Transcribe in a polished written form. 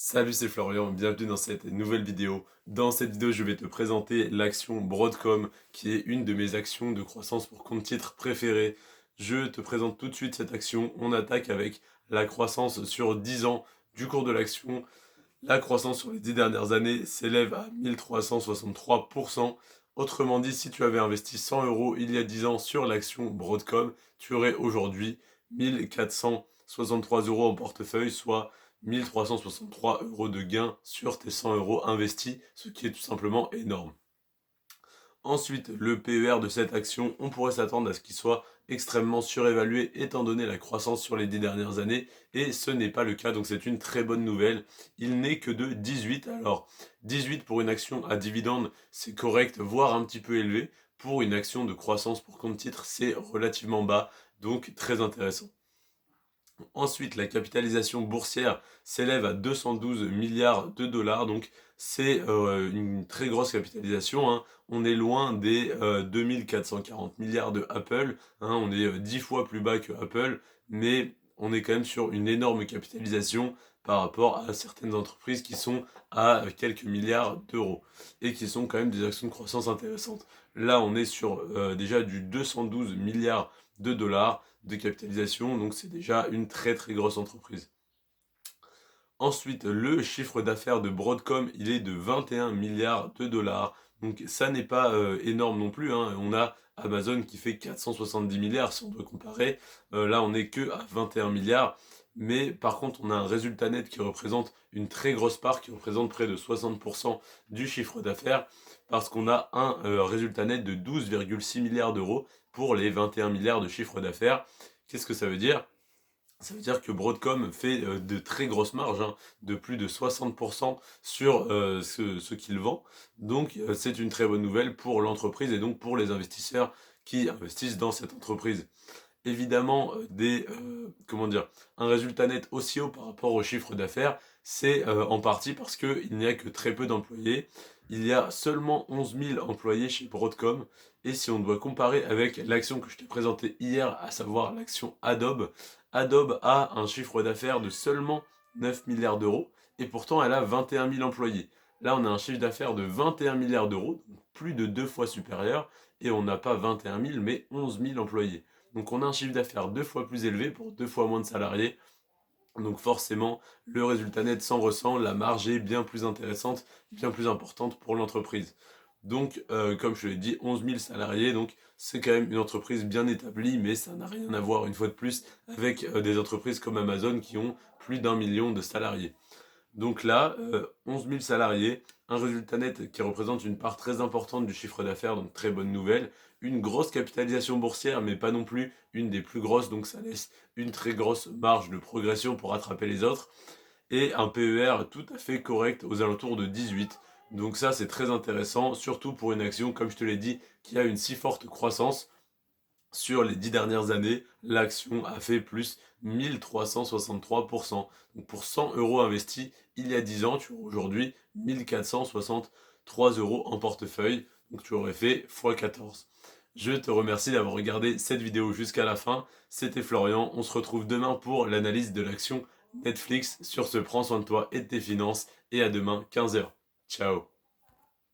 Salut, c'est Florian, bienvenue dans cette nouvelle vidéo. Dans cette vidéo, je vais te présenter l'action Broadcom, qui est une de mes actions de croissance pour compte titre préférées. Je te présente tout de suite cette action. On attaque avec la croissance sur 10 ans du cours de l'action. La croissance sur les 10 dernières années s'élève à 1363%. Autrement dit, si tu avais investi 100 euros il y a 10 ans sur l'action Broadcom, tu aurais aujourd'hui 1463 euros en portefeuille, soit 1363 euros de gain sur tes 100 euros investis, ce qui est tout simplement énorme. Ensuite, le PER de cette action, on pourrait s'attendre à ce qu'il soit extrêmement surévalué étant donné la croissance sur les 10 dernières années, et ce n'est pas le cas, donc c'est une très bonne nouvelle. Il n'est que de 18, alors 18 pour une action à dividende, c'est correct, voire un petit peu élevé. Pour une action de croissance pour compte titre, c'est relativement bas, donc très intéressant. Ensuite, la capitalisation boursière s'élève à 212 milliards de dollars, donc c'est une très grosse capitalisation, hein. On est loin des 2440 milliards de Apple, hein. On est 10 fois plus bas que Apple, mais on est quand même sur une énorme capitalisation par rapport à certaines entreprises qui sont à quelques milliards d'euros et qui sont quand même des actions de croissance intéressantes. Là, on est sur déjà du 212 milliards de dollars de capitalisation, donc c'est déjà une très très grosse entreprise. Ensuite, le chiffre d'affaires de Broadcom, il est de 21 milliards de dollars, donc ça n'est pas énorme non plus, hein. On a Amazon qui fait 470 milliards si on doit comparer. Là on n'est que à 21 milliards, mais par contre on a un résultat net qui représente une très grosse part, qui représente près de 60% du chiffre d'affaires, parce qu'on a un résultat net de 12,6 milliards d'euros pour les 21 milliards de chiffre d'affaires. Qu'est-ce que ça veut dire? Ça veut dire que Broadcom fait de très grosses marges, hein, de plus de 60% sur ce qu'il vend. Donc c'est une très bonne nouvelle pour l'entreprise et donc pour les investisseurs qui investissent dans cette entreprise. Évidemment, comment dire, un résultat net aussi haut par rapport au chiffre d'affaires, c'est en partie parce qu'il n'y a que très peu d'employés. Il y a seulement 11 000 employés chez Broadcom. Et si on doit comparer avec l'action que je t'ai présentée hier, à savoir l'action Adobe, Adobe a un chiffre d'affaires de seulement 9 milliards d'euros et pourtant elle a 21 000 employés. Là, on a un chiffre d'affaires de 21 milliards d'euros, plus de 2 fois supérieur, et on n'a pas 21 000 mais 11 000 employés. Donc on a un chiffre d'affaires 2 fois plus élevé pour 2 fois moins de salariés. Donc forcément, le résultat net s'en ressent, la marge est bien plus intéressante, bien plus importante pour l'entreprise. Donc, comme je l'ai dit, 11 000 salariés, donc c'est quand même une entreprise bien établie, mais ça n'a rien à voir, une fois de plus, avec des entreprises comme Amazon qui ont plus d'1 million de salariés. Donc là, 11 000 salariés, un résultat net qui représente une part très importante du chiffre d'affaires, donc très bonne nouvelle. Une grosse capitalisation boursière, mais pas non plus une des plus grosses, donc ça laisse une très grosse marge de progression pour rattraper les autres. Et un PER tout à fait correct aux alentours de 18. Donc ça, c'est très intéressant, surtout pour une action, comme je te l'ai dit, qui a une si forte croissance. Sur les 10 dernières années, l'action a fait plus 1363%. Donc pour 100 euros investis il y a 10 ans, tu aurais aujourd'hui 1463 euros en portefeuille. Donc tu aurais fait x14. Je te remercie d'avoir regardé cette vidéo jusqu'à la fin. C'était Florian. On se retrouve demain pour l'analyse de l'action Netflix. Sur ce, prends soin de toi et de tes finances. Et à demain, 15 h. Ciao.